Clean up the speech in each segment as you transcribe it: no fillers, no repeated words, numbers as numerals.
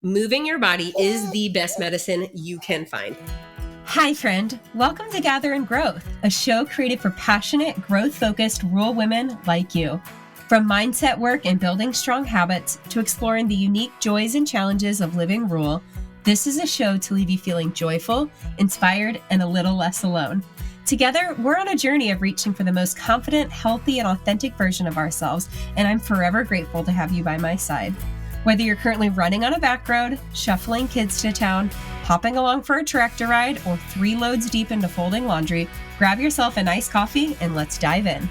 Moving your body is the best medicine you can find. Hi, friend. Welcome to Gather and Growth, a show created for passionate, growth-focused rural women like you. From mindset work and building strong habits to exploring the unique joys and challenges of living rural, this is a show to leave you feeling joyful, inspired, and a little less alone. Together, we're on a journey of reaching for the most confident, healthy, and authentic version of ourselves, and I'm forever grateful to have you by my side. Whether you're currently running on a back road, shuffling kids to town, hopping along for a tractor ride, or 3 loads deep into folding laundry, grab yourself a nice coffee and let's dive in.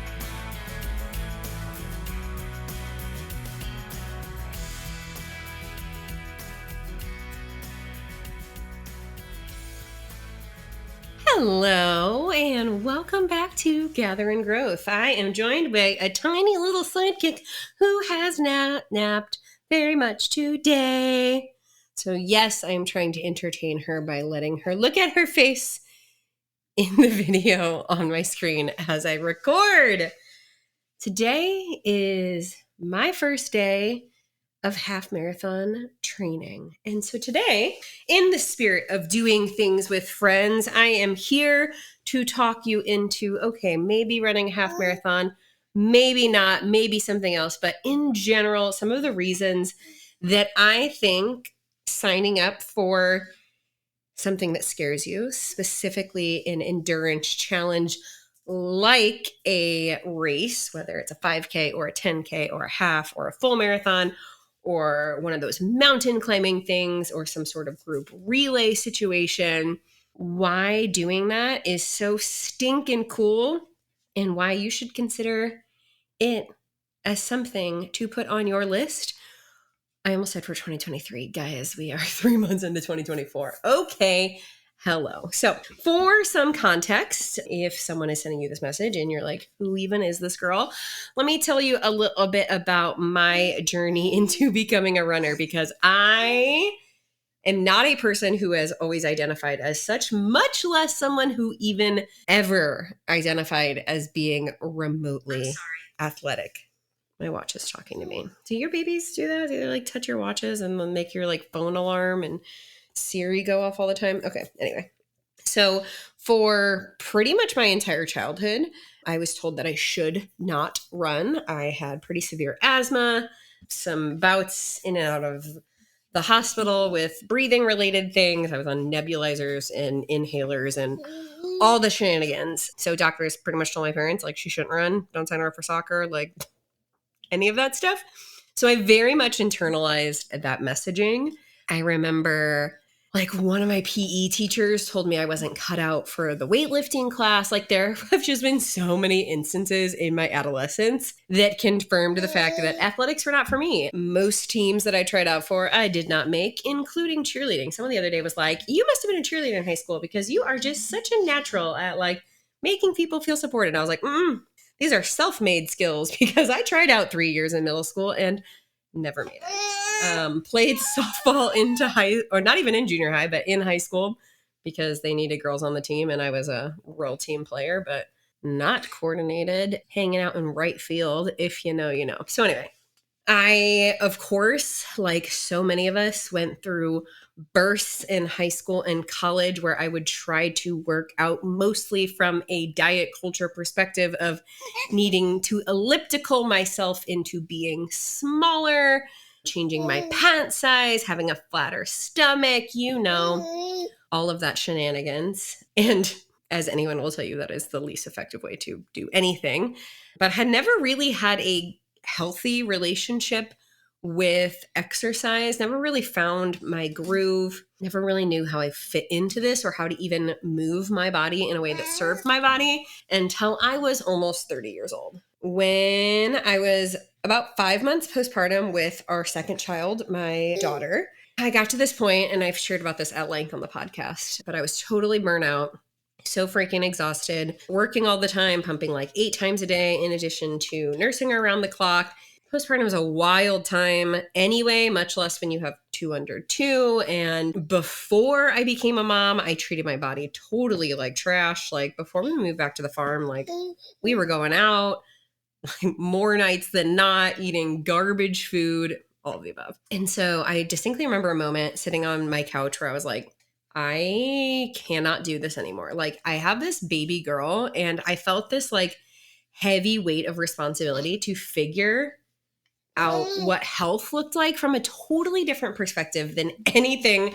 Hello, and welcome back to Gather and Growth. I am joined by a tiny little sidekick who has napped very much today. So yes, I am trying to entertain her by letting her look at her face in the video on my screen as I record. Today is my first day of half marathon training. And so today, in the spirit of doing things with friends, I am here to talk you into, okay, maybe running a half marathon, maybe not, maybe something else. But in general, some of the reasons that I think signing up for something that scares you, specifically an endurance challenge like a race, whether it's a 5K or a 10K or a half or a full marathon, or one of those mountain climbing things, or some sort of group relay situation, why doing that is so stinking cool and why you should consider it as something to put on your list. I almost said for 2023, guys, we are 3 months into 2024. Okay. Hello. So for some context, if someone is sending you this message and you're like, who even is this girl? Let me tell you a little bit about my journey into becoming a runner, because I am not a person who has always identified as such, much less someone who even ever identified as being remotely athletic. My watch is talking to me. Do your babies do that? Do they like touch your watches and then make your like phone alarm and Siri go off all the time? Okay, anyway. So for pretty much my entire childhood, I was told that I should not run. I had pretty severe asthma, some bouts in and out of the hospital with breathing related things. I was on nebulizers and inhalers and all the shenanigans. So doctors pretty much told my parents, like, she shouldn't run. Don't sign her up for soccer. Like, any of that stuff. So I very much internalized that messaging. I remember like one of my PE teachers told me I wasn't cut out for the weightlifting class. Like there have just been so many instances in my adolescence that confirmed the fact that athletics were not for me. Most teams that I tried out for, I did not make, including cheerleading. Someone the other day was like, you must have been a cheerleader in high school because you are just such a natural at like making people feel supported. I was like, these are self-made skills, because I tried out 3 years in middle school and never made it. Played softball into or not even in junior high, but in high school, because they needed girls on the team and I was a real team player, but not coordinated, hanging out in right field. If you know, you know. So anyway, I, of course, like so many of us, went through bursts in high school and college where I would try to work out mostly from a diet culture perspective of needing to elliptical myself into being smaller, changing my pant size, having a flatter stomach, you know, all of that shenanigans. And as anyone will tell you, that is the least effective way to do anything. But had never really had a healthy relationship with exercise, never really found my groove, never really knew how I fit into this or how to even move my body in a way that served my body until I was almost 30 years old. When I was about 5 months postpartum with our second child, my daughter, I got to this point, and I've shared about this at length on the podcast, but I was totally burnt out. So freaking exhausted, working all the time, pumping like 8 times a day, in addition to nursing around the clock. Postpartum was a wild time anyway, much less when you have 2 under 2. And before I became a mom, I treated my body totally like trash. Like before we moved back to the farm, like we were going out more nights than not, eating garbage food all of the above. And so I distinctly remember a moment sitting on my couch where I was like, I cannot do this anymore. Like, I have this baby girl, and I felt this like heavy weight of responsibility to figure out what health looked like from a totally different perspective than anything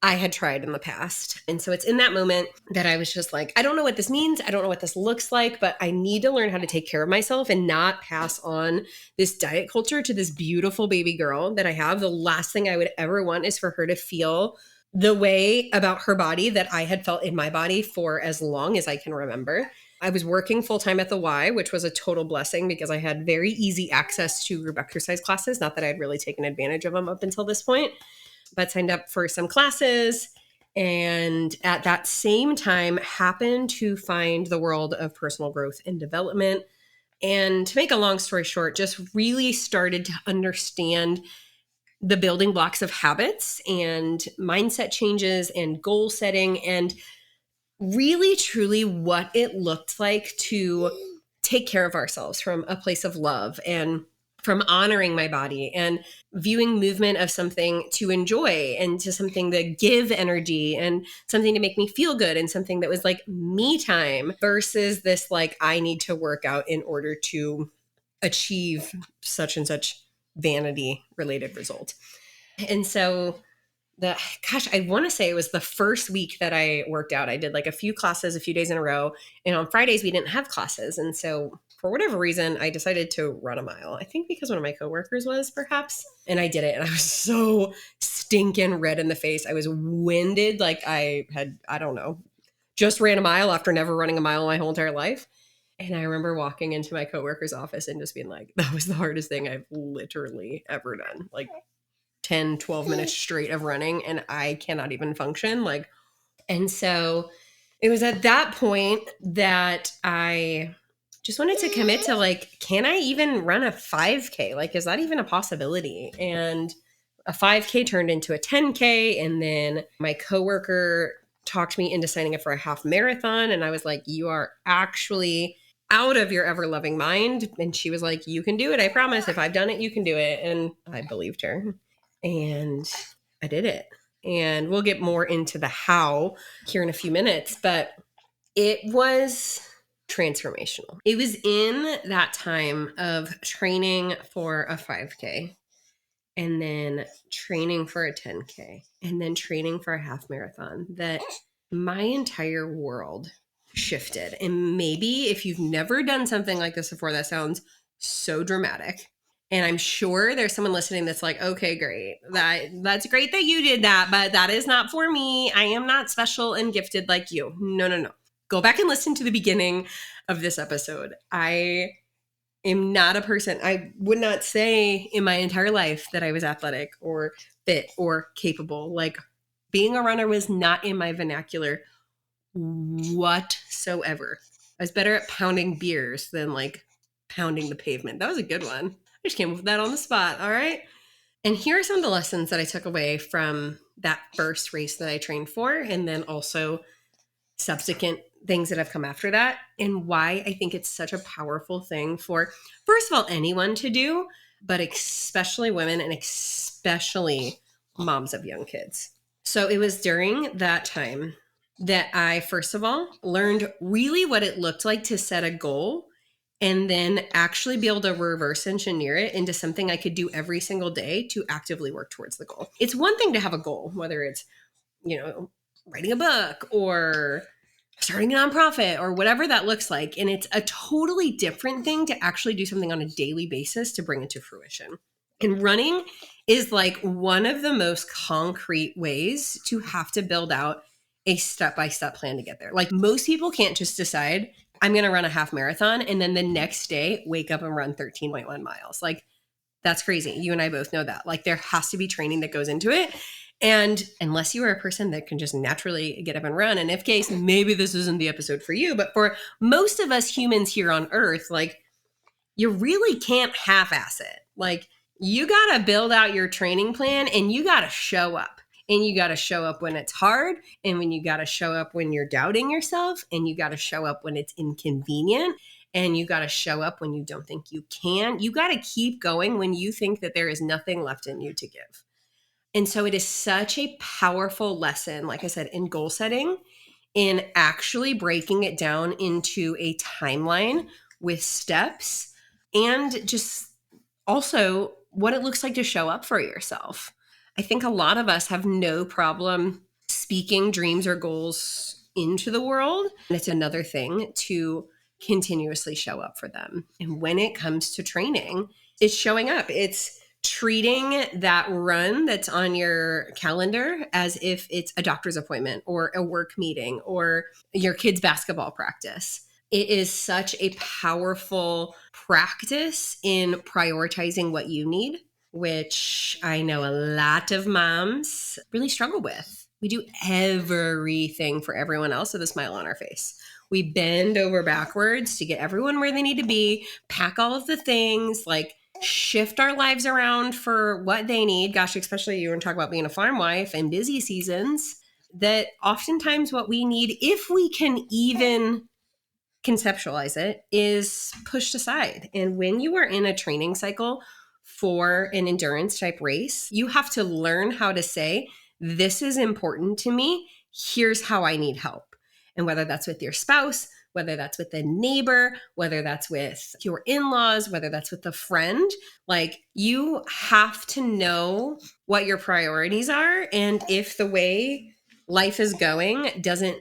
I had tried in the past. And so it's in that moment that I was just like, I don't know what this means. I don't know what this looks like, but I need to learn how to take care of myself and not pass on this diet culture to this beautiful baby girl that I have. The last thing I would ever want is for her to feel the way about her body that I had felt in my body for as long as I can remember. I was working full-time at the Y, which was a total blessing because I had very easy access to group exercise classes. Not that I'd really taken advantage of them up until this point, but signed up for some classes. And at that same time, happened to find the world of personal growth and development. And to make a long story short, just really started to understand the building blocks of habits and mindset changes and goal setting, and really truly what it looked like to take care of ourselves from a place of love and from honoring my body and viewing movement of something to enjoy and to something that give energy and something to make me feel good and something that was like me time versus this like I need to work out in order to achieve such and such vanity related result. And so I want to say it was the first week that I worked out. I did like a few classes, a few days in a row. And on Fridays, we didn't have classes. And so for whatever reason, I decided to run a mile. I think because one of my coworkers was perhaps. And I did it. And I was so stinking red in the face. I was winded. Like I don't know, just ran a mile after never running a mile my whole entire life. And I remember walking into my coworker's office and just being like, that was the hardest thing I've literally ever done. Like 10, 12 minutes straight of running, and I cannot even function. And so it was at that point that I just wanted to commit to like, can I even run a 5K? Like, is that even a possibility? And a 5K turned into a 10K. And then my coworker talked me into signing up for a half marathon. And I was like, you are actually out of your ever loving mind. And she was like, you can do it. I promise. If I've done it, you can do it. And I believed her. And I did it. And we'll get more into the how here in a few minutes, but it was transformational. It was in that time of training for a 5K and then training for a 10K and then training for a half marathon that my entire world shifted. And maybe if you've never done something like this before, that sounds so dramatic. And I'm sure there's someone listening that's like, okay, great. That's great that you did that, but that is not for me. I am not special and gifted like you. No. Go back and listen to the beginning of this episode. I am not a person. I would not say in my entire life that I was athletic or fit or capable. Like being a runner was not in my vernacular whatsoever. I was better at pounding beers than like pounding the pavement. That was a good one. I just came up with that on the spot. All right. And here are some of the lessons that I took away from that first race that I trained for, and then also subsequent things that have come after that, and why I think it's such a powerful thing for, first of all, anyone to do, but especially women and especially moms of young kids. So it was during that time that I, first of all, learned really what it looked like to set a goal and then actually be able to reverse engineer it into something I could do every single day to actively work towards the goal. It's one thing to have a goal, whether it's, writing a book or starting a nonprofit or whatever that looks like. And it's a totally different thing to actually do something on a daily basis to bring it to fruition. And running is like one of the most concrete ways to have to build out a step-by-step plan to get there. Like most people can't just decide, I'm going to run a half marathon and then the next day wake up and run 13.1 miles. Like that's crazy. You and I both know that. Like there has to be training that goes into it. And unless you are a person that can just naturally get up and run, and if case, maybe this isn't the episode for you, but for most of us humans here on earth, like you really can't half-ass it. Like you got to build out your training plan and you got to show up. And you got to show up when it's hard, and when you got to show up when you're doubting yourself, and you got to show up when it's inconvenient. and you got to show up when you don't think you can. You got to keep going when you think that there is nothing left in you to give. And so it is such a powerful lesson, like I said, in goal setting, in actually breaking it down into a timeline with steps, and just also what it looks like to show up for yourself. I think a lot of us have no problem speaking dreams or goals into the world. And it's another thing to continuously show up for them. And when it comes to training, it's showing up. It's treating that run that's on your calendar as if it's a doctor's appointment or a work meeting or your kid's basketball practice. It is such a powerful practice in prioritizing what you need, which I know a lot of moms really struggle with. We do everything for everyone else with a smile on our face. We bend over backwards to get everyone where they need to be, pack all of the things, like shift our lives around for what they need. Gosh, especially you want to talk about being a farm wife and busy seasons, that oftentimes what we need, if we can even conceptualize it, is pushed aside. And when you are in a training cycle for an endurance type race, you have to learn how to say, this is important to me. Here's how I need help. And whether that's with your spouse, whether that's with a neighbor, whether that's with your in-laws, whether that's with a friend, like you have to know what your priorities are. And if the way life is going doesn't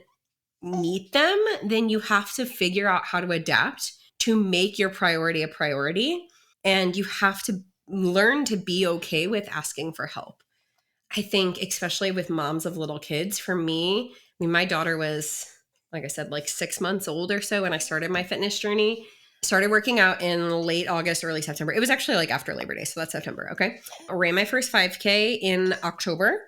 meet them, then you have to figure out how to adapt to make your priority a priority. And you have to learn to be okay with asking for help. I think, especially with moms of little kids, for me, I mean, my daughter was, like I said, like 6 months old or so when I started my fitness journey. Started working out in late August, early September. It was actually like after Labor Day, so that's September, okay? I ran my first 5K in October,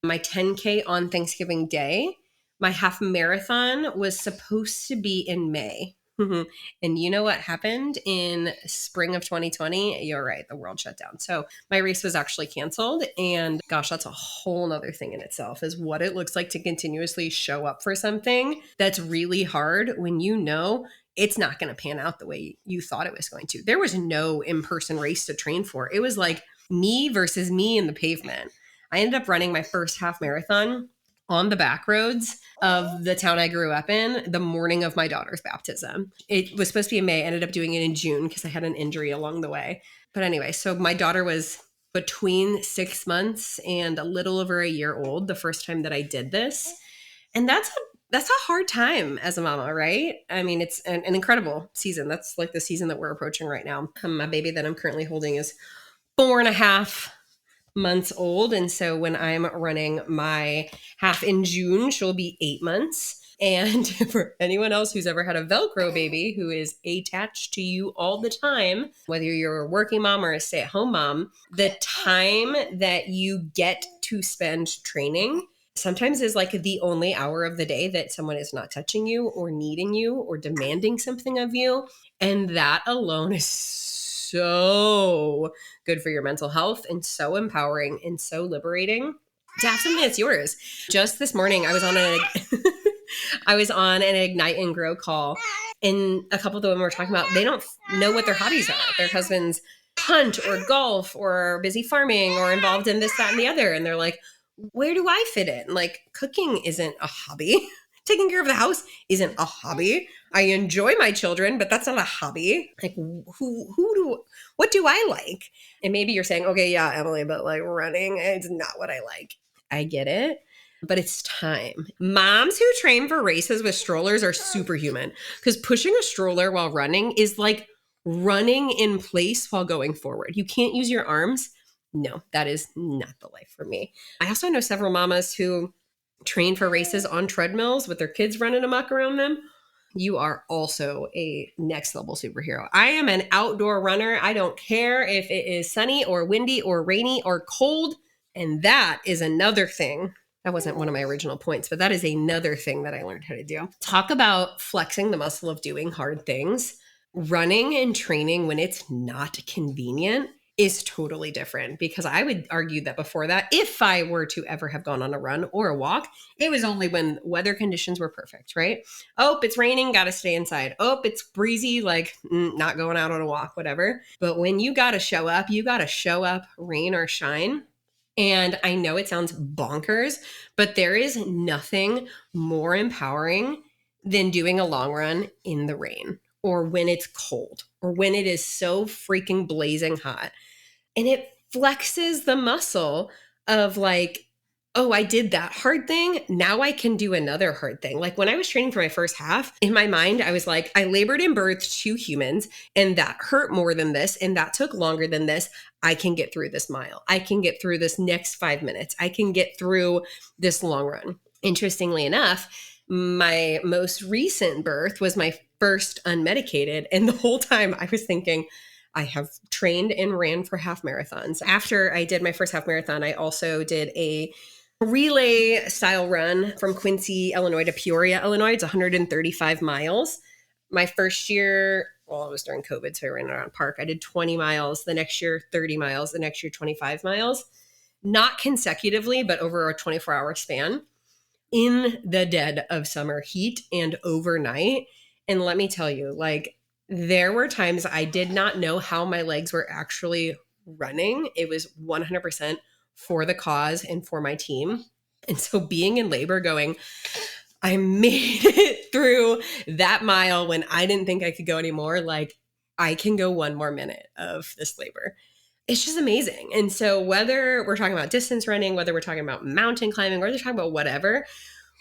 my 10K on Thanksgiving Day. My half marathon was supposed to be in May. And you know what happened in spring of 2020? You're right, the world shut down. So my race was actually canceled. And gosh, that's a whole nother thing in itself, is what it looks like to continuously show up for something that's really hard when you know it's not going to pan out the way you thought it was going to. There was no in-person race to train for. It was like me versus me in the pavement. I ended up running my first half marathon on the back roads of the town I grew up in the morning of my daughter's baptism. It was supposed to be in May. I ended up doing it in June because I had an injury along the way. But anyway, so my daughter was between 6 months and a little over a year old the first time that I did this. And that's a hard time as a mama, right? I mean, it's an incredible season. That's like the season that we're approaching right now. My baby that I'm currently holding is 4.5 months old. And so when I'm running my half in June, she'll be 8 months. And for anyone else who's ever had a Velcro baby who is attached to you all the time, whether you're a working mom or a stay-at-home mom, the time that you get to spend training sometimes is like the only hour of the day that someone is not touching you or needing you or demanding something of you. And that alone is so good for your mental health and so empowering and so liberating to have something that's yours. Just this morning, I was on an Ignite and Grow call, and a couple of the women were talking about they don't know what their hobbies are. Their husbands hunt or golf or are busy farming or involved in this, that, and the other. And they're like, where do I fit in? Like, cooking isn't a hobby. Taking care of the house isn't a hobby. I enjoy my children, but that's not a hobby. Like, what do I like? And maybe you're saying, okay, yeah, Emily, but like running is not what I like. I get it, but it's time. Moms who train for races with strollers are superhuman, because pushing a stroller while running is like running in place while going forward. You can't use your arms. No, that is not the life for me. I also know several mamas who train for races on treadmills with their kids running amok around them. You are also a next level superhero. I am an outdoor runner. I don't care if it is sunny or windy or rainy or cold. And that is another thing. That wasn't one of my original points, but that is another thing that I learned how to do. Talk about flexing the muscle of doing hard things. Running and training when it's not convenient is totally different, because I would argue that before that, if I were to ever have gone on a run or a walk, it was only when weather conditions were perfect, right? Oh, it's raining, got to stay inside. Oh, it's breezy, like not going out on a walk, whatever. But when you got to show up, rain or shine. And I know it sounds bonkers, but there is nothing more empowering than doing a long run in the rain, or when it's cold, or when it is so freaking blazing hot. And it flexes the muscle of like, oh, I did that hard thing. Now I can do another hard thing. Like when I was training for my first half, in my mind, I was like, I labored and birthed 2 humans, and that hurt more than this, and that took longer than this. I can get through this mile. I can get through this next 5 minutes. I can get through this long run. Interestingly enough, my most recent birth was my first unmedicated. And the whole time I was thinking, I have trained and ran for half marathons. After I did my first half marathon, I also did a relay style run from Quincy, Illinois to Peoria, Illinois. It's 135 miles. My first year, well, it was during COVID, so I ran around park. I did 20 miles. The next year, 30 miles. The next year, 25 miles. Not consecutively, but over a 24-hour span in the dead of summer heat and overnight. And let me tell you, like, there were times I did not know how my legs were actually running. It was 100% for the cause and for my team. And so being in labor going, I made it through that mile when I didn't think I could go anymore. Like, I can go one more minute of this labor. It's just amazing. And so whether we're talking about distance running, whether we're talking about mountain climbing, whether we're talking about whatever,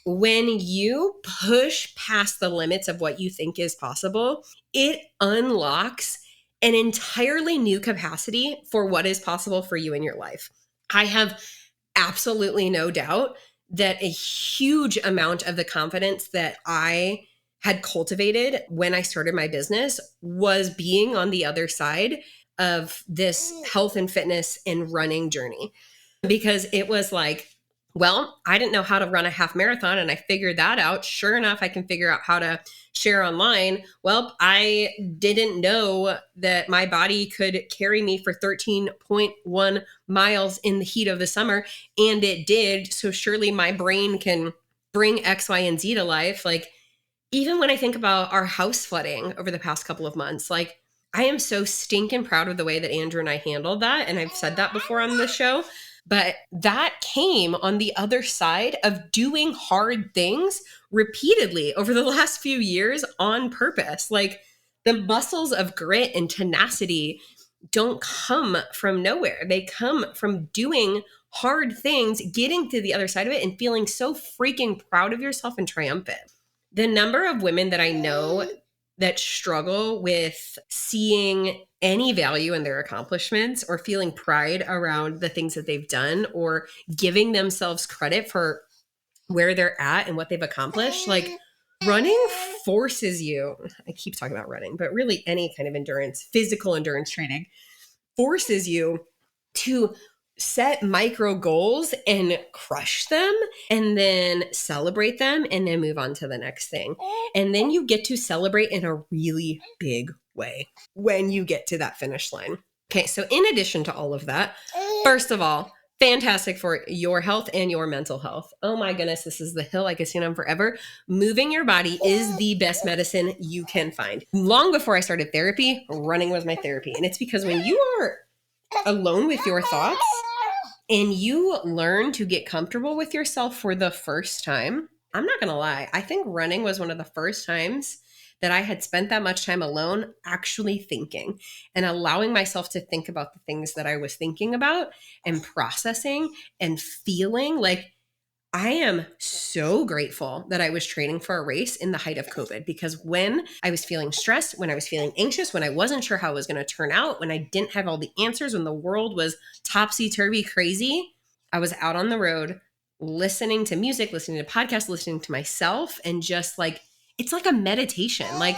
when you push past the limits of what you think is possible, it unlocks an entirely new capacity for what is possible for you in your life. I have absolutely no doubt that a huge amount of the confidence that I had cultivated when I started my business was being on the other side of this health and fitness and running journey. Because it was like, well, I didn't know how to run a half marathon, and I figured that out. Sure enough, I can figure out how to share online. Well, I didn't know that my body could carry me for 13.1 miles in the heat of the summer, and it did. So surely my brain can bring X, Y, and Z to life. Like, even when I think about our house flooding over the past couple of months, like, I am so stinking proud of the way that Andrew and I handled that. And I've said that before on the show. But that came on the other side of doing hard things repeatedly over the last few years on purpose. Like, the muscles of grit and tenacity don't come from nowhere. They come from doing hard things, getting to the other side of it, and feeling so freaking proud of yourself and triumphant. The number of women that I know that struggle with seeing any value in their accomplishments or feeling pride around the things that they've done or giving themselves credit for where they're at and what they've accomplished. Like, running forces you, I keep talking about running, but really any kind of endurance, physical endurance training forces you to set micro goals and crush them, and then celebrate them, and then move on to the next thing. And then you get to celebrate in a really big way when you get to that finish line. Okay, so in addition to all of that, first of all, fantastic for your health and your mental health. Oh my goodness, this is the hill I could stand on forever. Moving your body is the best medicine you can find. Long before I started therapy, running was my therapy. And it's because when you are alone with your thoughts and you learn to get comfortable with yourself for the first time, I'm not going to lie, I think running was one of the first times that I had spent that much time alone actually thinking and allowing myself to think about the things that I was thinking about and processing and feeling. Like, I am so grateful that I was training for a race in the height of COVID, because when I was feeling stressed, when I was feeling anxious, when I wasn't sure how it was going to turn out, when I didn't have all the answers, when the world was topsy-turvy crazy, I was out on the road listening to music, listening to podcasts, listening to myself, and just like, it's like a meditation. Like,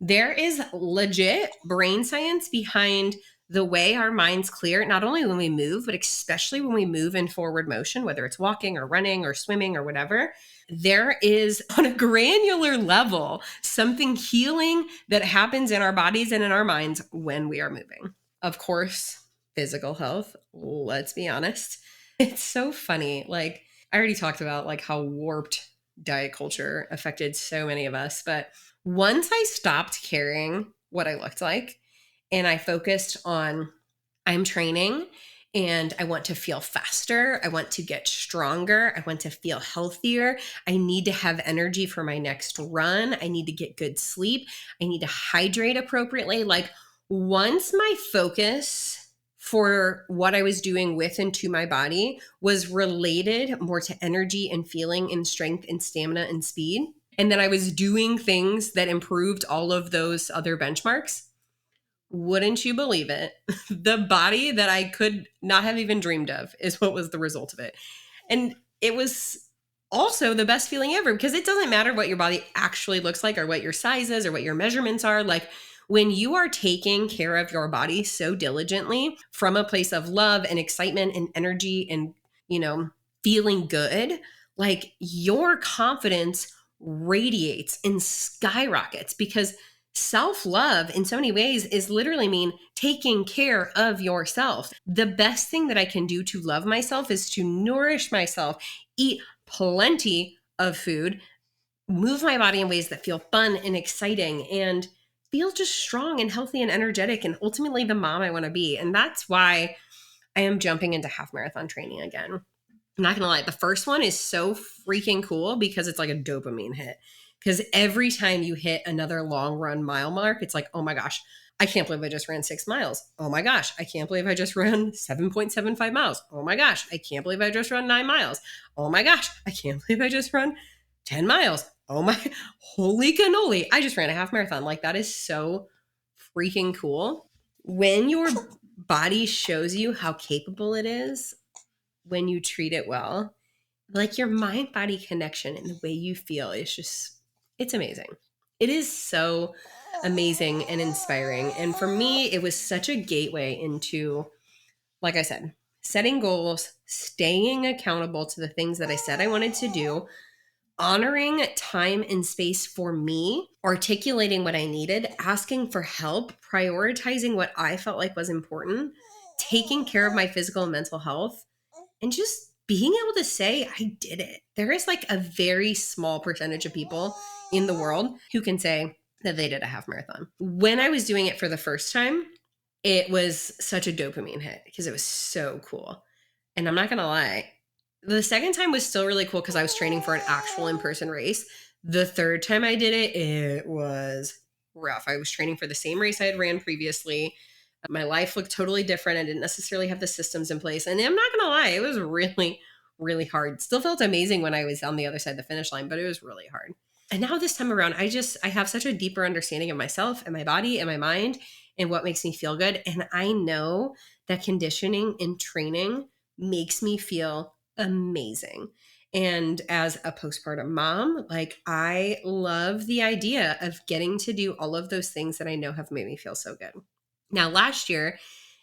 there is legit brain science behind the way our minds clear, not only when we move, but especially when we move in forward motion, whether it's walking or running or swimming or whatever. There is, on a granular level, something healing that happens in our bodies and in our minds when we are moving. Of course, physical health. Let's be honest. It's so funny. Like, I already talked about like how warped diet culture affected so many of us, but once I stopped caring what I looked like and I focused on I'm training and I want to feel faster. I want to get stronger. I want to feel healthier. I need to have energy for my next run. I need to get good sleep. I need to hydrate appropriately. Like, once my focus for what I was doing with and to my body was related more to energy and feeling and strength and stamina and speed, and then I was doing things that improved all of those other benchmarks, wouldn't you believe it? The body that I could not have even dreamed of is what was the result of it. And it was also the best feeling ever because it doesn't matter what your body actually looks like or what your size is or what your measurements are. Like, when you are taking care of your body so diligently from a place of love and excitement and energy and, feeling good, like, your confidence radiates and skyrockets because self love in so many ways is literally mean taking care of yourself. The best thing that I can do to love myself is to nourish myself, eat plenty of food, move my body in ways that feel fun and exciting, and feel just strong and healthy and energetic and ultimately the mom I want to be. And that's why I am jumping into half marathon training again. I'm not gonna lie, the first one is so freaking cool because it's like a dopamine hit. Because every time you hit another long run mile mark, it's like, oh my gosh, I can't believe I just ran 6 miles. Oh my gosh, I can't believe I just ran 7.75 miles. Oh my gosh, I can't believe I just run 9 miles. Oh my gosh, I can't believe I just run 10 miles. Oh my, holy cannoli, I just ran a half marathon. Like, that is so freaking cool. When your body shows you how capable it is, when you treat it well, like, your mind body connection and the way you feel is just, it's amazing. It is so amazing and inspiring. And for me, it was such a gateway into, like I said, setting goals, staying accountable to the things that I said I wanted to do, honoring time and space for me, articulating what I needed, asking for help, prioritizing what I felt like was important, taking care of my physical and mental health, and just being able to say, I did it. There is like a very small percentage of people in the world who can say that they did a half marathon. When I was doing it for the first time, it was such a dopamine hit because it was so cool. And I'm not going to lie, the second time was still really cool because I was training for an actual in-person race. The third time I did it, it was rough. I was training for the same race I had ran previously. My life looked totally different. I didn't necessarily have the systems in place. And I'm not going to lie, it was really, really hard. Still felt amazing when I was on the other side of the finish line, but it was really hard. And now this time around, I have such a deeper understanding of myself and my body and my mind and what makes me feel good. And I know that conditioning and training makes me feel amazing. And as a postpartum mom, like, I love the idea of getting to do all of those things that I know have made me feel so good. Now, last year,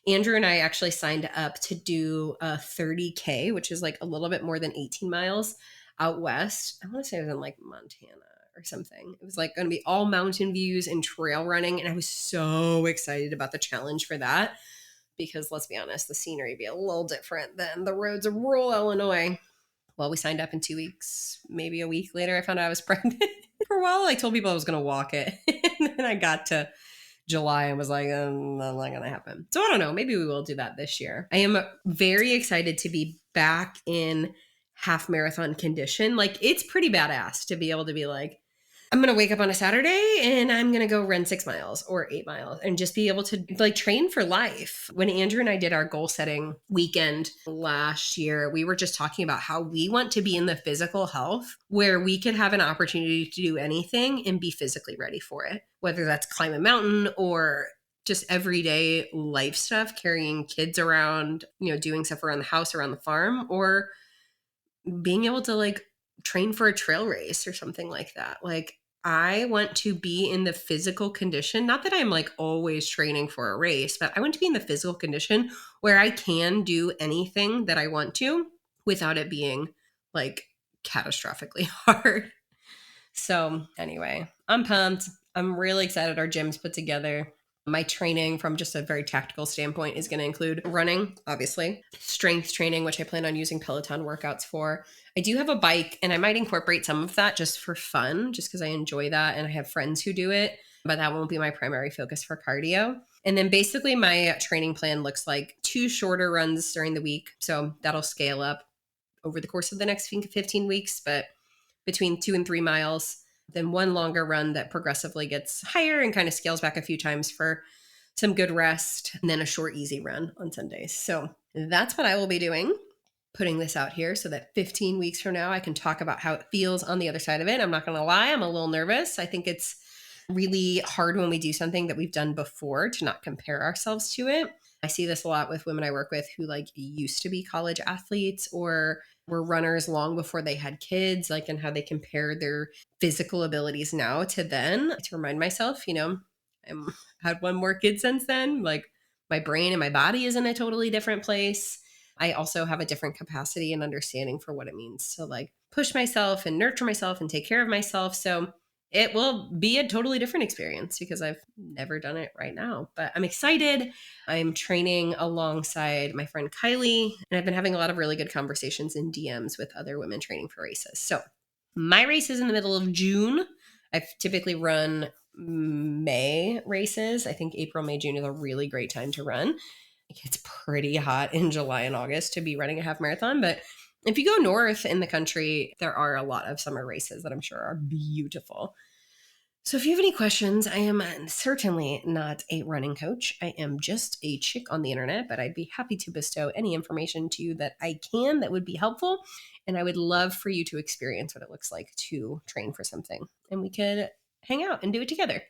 Andrew and I actually signed up to do a 30K, which is like a little bit more than 18 miles out west. I want to say it was in like Montana or something. It was like going to be all mountain views and trail running. And I was so excited about the challenge for that because, let's be honest, the scenery would be a little different than the roads of rural Illinois. Well, we signed up in 2 weeks, maybe a week later, I found out I was pregnant. For a while, I told people I was going to walk it. And then I got to July and was like, that's not going to happen. So I don't know. Maybe we will do that this year. I am very excited to be back in half marathon condition. Like, it's pretty badass to be able to be like, I'm going to wake up on a Saturday and I'm going to go run 6 miles or 8 miles and just be able to like train for life. When Andrew and I did our goal setting weekend last year, we were just talking about how we want to be in the physical health where we could have an opportunity to do anything and be physically ready for it, whether that's climb a mountain or just everyday life stuff, carrying kids around, doing stuff around the house, around the farm, or being able to like train for a trail race or something like that. Like, I want to be in the physical condition, not that I'm like always training for a race, but I want to be in the physical condition where I can do anything that I want to without it being like catastrophically hard. So anyway, I'm pumped. I'm really excited our gym's put together. My training from just a very tactical standpoint is going to include running, obviously, strength training, which I plan on using Peloton workouts for. I do have a bike and I might incorporate some of that just for fun, just because I enjoy that and I have friends who do it, but that won't be my primary focus for cardio. And then basically my training plan looks like 2 shorter runs during the week. So that'll scale up over the course of the next 15 weeks, but between 2 and 3 miles, then 1 longer run that progressively gets higher and kind of scales back a few times for some good rest, and then a short, easy run on Sundays. So that's what I will be doing, putting this out here so that 15 weeks from now, I can talk about how it feels on the other side of it. I'm not going to lie, I'm a little nervous. I think it's really hard when we do something that we've done before to not compare ourselves to it. I see this a lot with women I work with who like used to be college athletes or were runners long before they had kids, like, and how they compare their physical abilities now to then. To remind myself, I'm had 1 more kid since then. Like, my brain and my body is in a totally different place. I also have a different capacity and understanding for what it means to like push myself and nurture myself and take care of myself. So it will be a totally different experience because I've never done it right now, but I'm excited. I'm training alongside my friend Kylie, and I've been having a lot of really good conversations in DMs with other women training for races. So my race is in the middle of June. I've typically run May races. I think April, May, June is a really great time to run. It gets pretty hot in July and August to be running a half marathon, but if you go north in the country, there are a lot of summer races that I'm sure are beautiful. So if you have any questions, I am certainly not a running coach. I am just a chick on the internet, but I'd be happy to bestow any information to you that I can that would be helpful. And I would love for you to experience what it looks like to train for something. And we could hang out and do it together.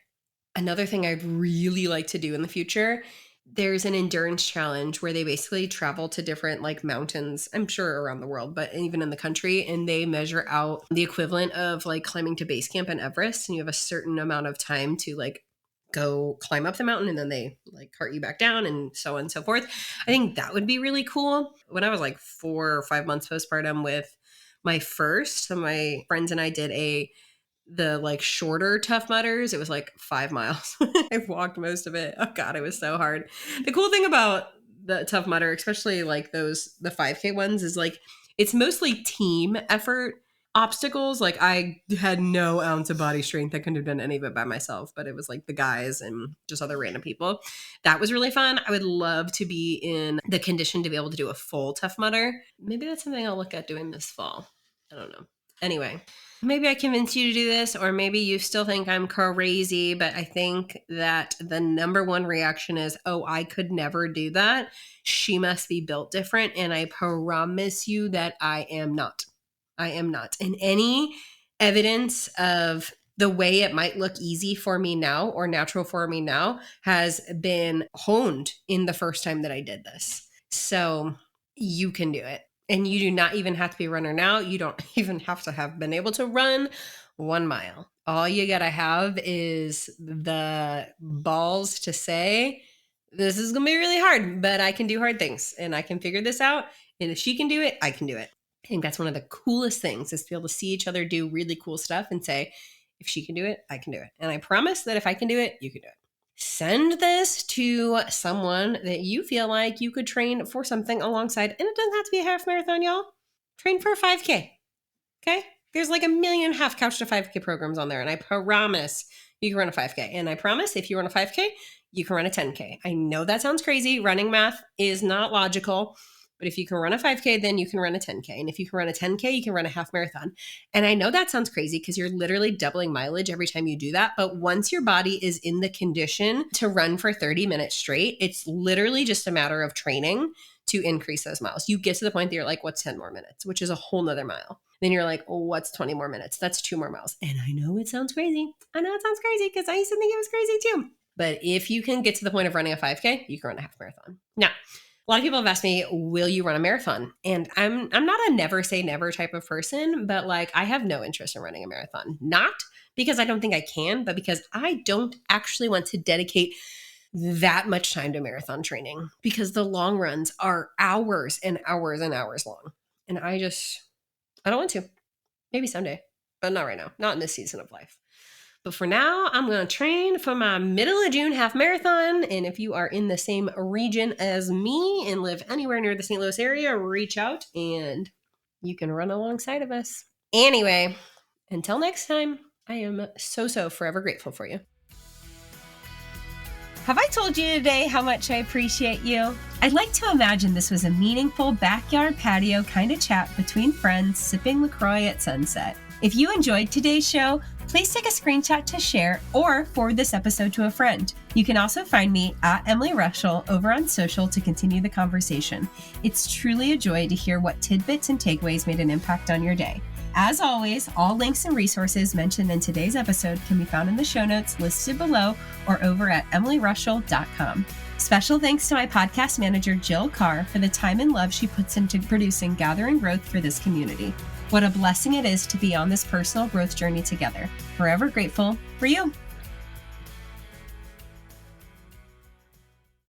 Another thing I'd really like to do in the future, there's an endurance challenge where they basically travel to different like mountains, I'm sure around the world, but even in the country, and they measure out the equivalent of like climbing to base camp in Everest. And you have a certain amount of time to like go climb up the mountain, and then they like cart you back down and so on and so forth. I think that would be really cool. When I was like 4 or 5 months postpartum with my first, so my friends and I did the like shorter Tough Mudders. It was like 5 miles. I walked most of it. Oh God, it was so hard. The cool thing about the Tough Mudder, especially like the 5K ones, is like it's mostly team effort. Obstacles, like I had no ounce of body strength. I couldn't have done any of it by myself, but it was like the guys and just other random people. That was really fun. I would love to be in the condition to be able to do a full Tough Mudder. Maybe that's something I'll look at doing this fall. I don't know. Anyway, maybe I convinced you to do this, or maybe you still think I'm crazy, but I think that the number one reaction is, oh, I could never do that. She must be built different. And I promise you that I am not. I am not. And any evidence of the way it might look easy for me now or natural for me now has been honed in the first time that I did this. So you can do it. And you do not even have to be a runner now. You don't even have to have been able to run 1 mile. All you got to have is the balls to say, this is going to be really hard, but I can do hard things and I can figure this out. And if she can do it, I can do it. I think that's one of the coolest things is to be able to see each other do really cool stuff and say, if she can do it, I can do it. And I promise that if I can do it, you can do it. Send this to someone that you feel like you could train for something alongside. And it doesn't have to be a half marathon, y'all. Train for a 5K. Okay? There's like 1.5 million Couch to 5K programs on there. And I promise you can run a 5K. And I promise if you run a 5K, you can run a 10K. I know that sounds crazy. Running math is not logical. But if you can run a 5K, then you can run a 10K. And if you can run a 10K, you can run a half marathon. And I know that sounds crazy because you're literally doubling mileage every time you do that. But once your body is in the condition to run for 30 minutes straight, it's literally just a matter of training to increase those miles. You get to the point that you're like, what's 10 more minutes, which is a whole nother mile. Then you're like, oh, what's 20 more minutes? That's 2 more miles. And I know it sounds crazy. I know it sounds crazy because I used to think it was crazy too. But if you can get to the point of running a 5K, you can run a half marathon. Now, a lot of people have asked me, will you run a marathon? And I'm not a never say never type of person, but like I have no interest in running a marathon. Not because I don't think I can, but because I don't actually want to dedicate that much time to marathon training because the long runs are hours and hours and hours long. And I don't want to. Maybe someday, but not right now. Not in this season of life. But for now, I'm going to train for my middle of June half marathon. And if you are in the same region as me and live anywhere near the St. Louis area, reach out and you can run alongside of us. Anyway, until next time, I am so forever grateful for you. Have I told you today how much I appreciate you? I'd like to imagine this was a meaningful backyard patio kind of chat between friends sipping LaCroix at sunset. If you enjoyed today's show, please take a screenshot to share or forward this episode to a friend. You can also find me at Emily Rushell over on social to continue the conversation. It's truly a joy to hear what tidbits and takeaways made an impact on your day. As always, all links and resources mentioned in today's episode can be found in the show notes listed below or over at emilyrushell.com. Special thanks to my podcast manager, Jill Carr, for the time and love she puts into producing Gather and Growth for this community. What a blessing it is to be on this personal growth journey together. Forever grateful for you.